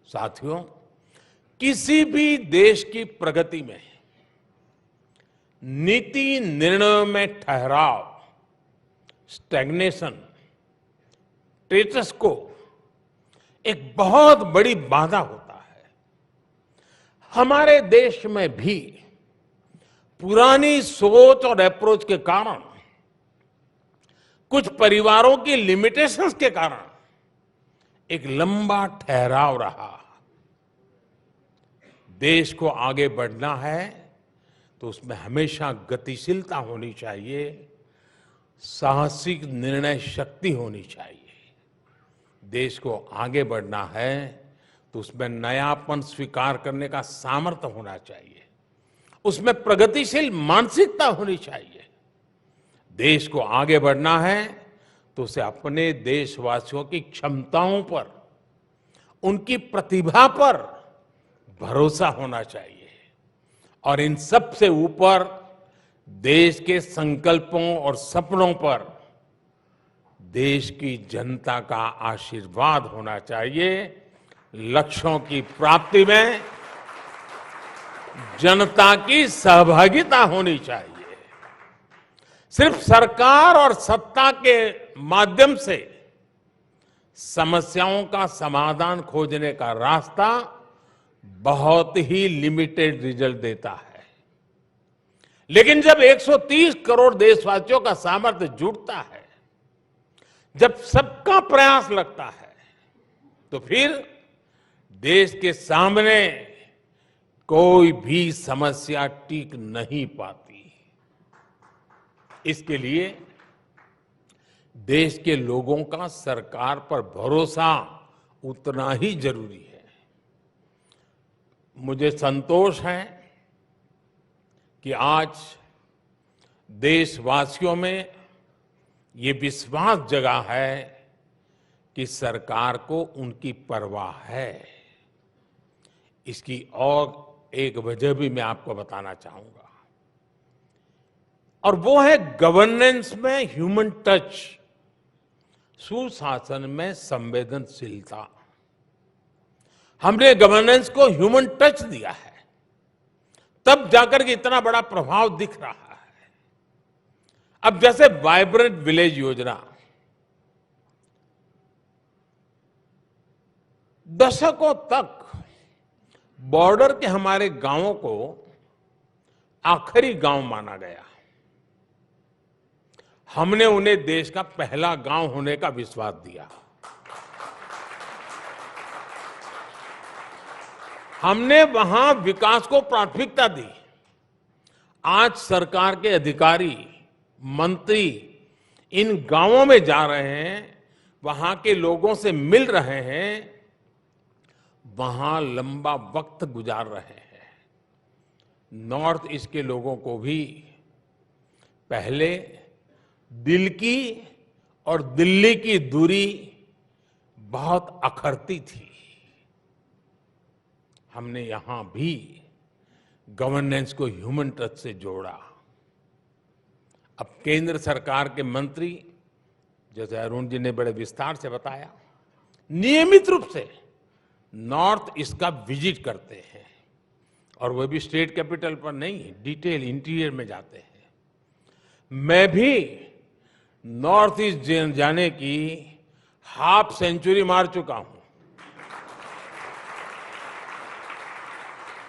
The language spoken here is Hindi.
साथियों, किसी भी देश की प्रगति में नीति निर्णयों में ठहराव, स्टैग्नेशन, स्टेटस को एक बहुत बड़ी बाधा होता है। हमारे देश में भी पुरानी सोच और अप्रोच के कारण, कुछ परिवारों की लिमिटेशंस के कारण एक लंबा ठहराव रहा। देश को आगे बढ़ना है तो उसमें हमेशा गतिशीलता होनी चाहिए, साहसिक निर्णय शक्ति होनी चाहिए। देश को आगे बढ़ना है तो उसमें नयापन स्वीकार करने का सामर्थ्य होना चाहिए, उसमें प्रगतिशील मानसिकता होनी चाहिए। देश को आगे बढ़ना है तो उसे अपने देशवासियों की क्षमताओं पर, उनकी प्रतिभा पर भरोसा होना चाहिए और इन सब से ऊपर देश के संकल्पों और सपनों पर देश की जनता का आशीर्वाद होना चाहिए। लक्ष्यों की प्राप्ति में जनता की सहभागिता होनी चाहिए। सिर्फ सरकार और सत्ता के माध्यम से समस्याओं का समाधान खोजने का रास्ता बहुत ही लिमिटेड रिजल्ट देता है। लेकिन जब 130 करोड़ देशवासियों का सामर्थ्य जुटता है, जब सबका प्रयास लगता है, तो फिर देश के सामने कोई भी समस्या टिक नहीं पाती। इसके लिए देश के लोगों का सरकार पर भरोसा उतना ही जरूरी है। मुझे संतोष है कि आज देशवासियों में ये विश्वास जगा है कि सरकार को उनकी परवाह है। इसकी और एक वजह भी मैं आपको बताना चाहूंगा, और वो है गवर्नेंस में ह्यूमन टच, सुशासन में संवेदनशीलता। हमने गवर्नेंस को ह्यूमन टच दिया है, तब जाकर के इतना बड़ा प्रभाव दिख रहा है। अब जैसे वाइब्रेंट विलेज योजना, दशकों तक बॉर्डर के हमारे गांवों को आखिरी गांव माना गया। हमने उन्हें देश का पहला गांव होने का विश्वास दिया। हमने वहां विकास को प्राथमिकता दी। आज सरकार के अधिकारी, मंत्री इन गांवों में जा रहे हैं, वहां के लोगों से मिल रहे हैं, वहां लंबा वक्त गुजार रहे हैं। नॉर्थ ईस्ट के लोगों को भी पहले दिल की और दिल्ली की दूरी बहुत अखरती थी। हमने यहां भी गवर्नेंस को ह्यूमन टच से जोड़ा। अब केंद्र सरकार के मंत्री, जैसे अरुण जी ने बड़े विस्तार से बताया, नियमित रूप से नॉर्थ ईस्ट का विजिट करते हैं, और वो भी स्टेट कैपिटल पर नहीं, डिटेल इंटीरियर में जाते हैं। मैं भी नॉर्थ ईस्ट जाने की हाफ सेंचुरी मार चुका हूं।